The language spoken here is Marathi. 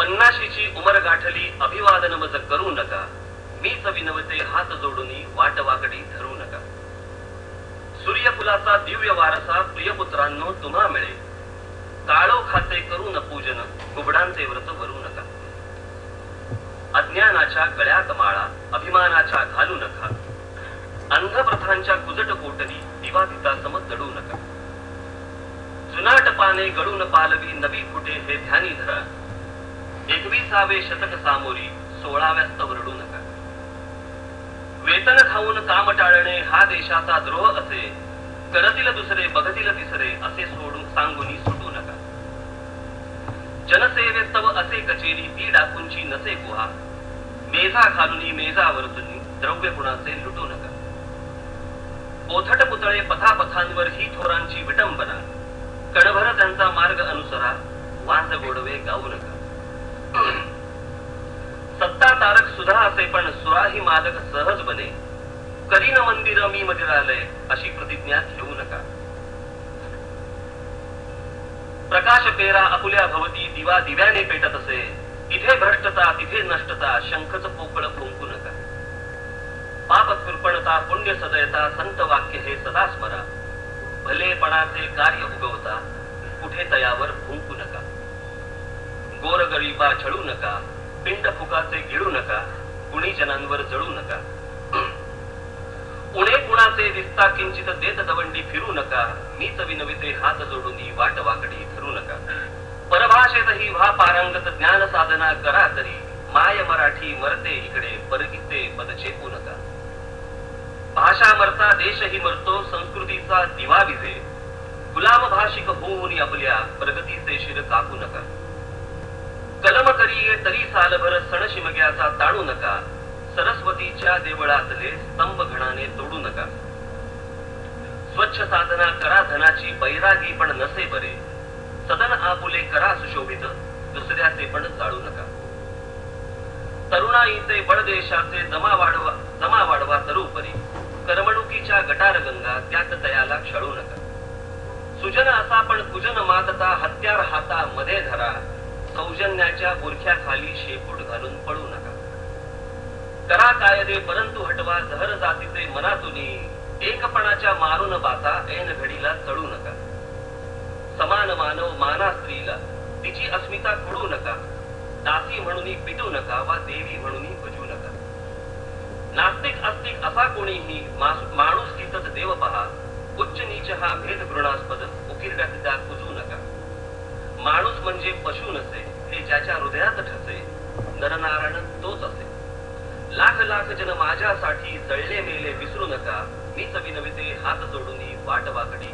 50ची उमर गाठली अभिवादन मज करू नका, मीच विनवते हात जोडूनी वाट वाकडी धरू नका. सूर्यकुलाचा दिव्य वारसा प्रियपुत्रांनो तुम्हा मिळे, काळोखाचे करून पूजन कुबडांचे व्रत वरू नका. अज्ञानाच्या गळ्यात माळा अभिमानाच्या घालू नका, अंधप्रथांच्या कुजट कोटली दिवादिता सम जडू नका. जुनाट पाने गळून पालवी नवी फुटे हे ध्यानी धरा, 21वे शतक सामोरी 16व्या स्तव रडू नका. वेतन खाऊन काम टाळणे हा देशाचा द्रोह असे, करतील दुसरे बघतील तिसरे असे सोडून सांगूनी सुटू नका. जनसेवेस्तव असे कचेरी ती डाकूंची नसे गुहा, मेधा घालूनी मेजावरतुनी द्रव्य गुणाचे लुटू नका. ओथट पुतळे पथापथांवर ही थोरांची विटंबना, कणभर त्यांचा मार्ग अनुसरा वांज गोडवे गाऊ नका. सत्ता तारक सुधा असे पण सुराही मादक सहज बने, करीन मंदिर मी मंदिरालय अशी प्रतिज्ञा घेऊ नका. प्रकाश पेरा आपुल्या भवती दिवा दिव्याने पेटत असे, इथे भ्रष्टता तिथे नष्टता शंखच पोकळ फुंकू नका. पाप कृपणता पुण्य सदयता संत वाक्य हे सदा स्मरा, भलेपणाचे कार्य उगवता कुठे तयावर फुंकू नका. गोरगरीबा छळू नका, पिंड फुकाचे गिळू नका, गुणीजनांवर जळू नका. उणे कुणाचे दिसता किंचित देत दवंडी फिरू नका, मीच विनविते हात जोडूनी वाट वाकडी धरू नका. परभाषेतही व्हा पारंगत ज्ञान साधना करा तरी, माय मराठी मरते इकडे परगीचे पद चेपू नका. भाषा मरता देशही मरतो संस्कृतीचा दिवा विझे, गुलाम भाषिक होऊन आपल्या प्रगतीचे शिर कापू नका. कलम करीये तरी सालभर सण शिमग्याचा ताणू नका, सरस्वतीच्या देवळातले स्तंभ घणाने तोडू नका. स्वच्छ साधना करा धनाची बैरागी पण नसे बरे, सदन आपुले करा सुशोभित दुसऱ्याचे पण जाळू नका. तरुणाईचे बळ देशाचे जमा वाढवा तरुपरी, करमणुकीच्या गटार गंगा त्यात तयाला क्षळू नका. सुजन असा पण कुजन मातता हत्यार हाता मध्ये धरा, सौजन्याच्या बुरख्याखाली शेपूट घालून पडू नका. करा कायदे परंतु हटवा जहर जातीचे मनातुनी, एकपणाच्या मारून बाता ऐन घडीला चढू नका. समान मानव माना स्त्रीला तिची अस्मिता खुडू नका, दासी म्हणून पिटू नका वा देवी म्हणून भजू नका. नास्तिक आस्तिक असा कोणीही माणूस कीतच देव पहा, उच्च नीच हा भेद घृणास्पद उकिरड्यात त्या कुजू नका. माणूस म्हणजे पशु नसे हे ज्याच्या हृदयात ठसे, नरनारायण तोच असे. लाख लाख जन माझ्यासाठी जळले मेले विसरू नका, मीच विनविते हात जोडूनी वाट वाकडी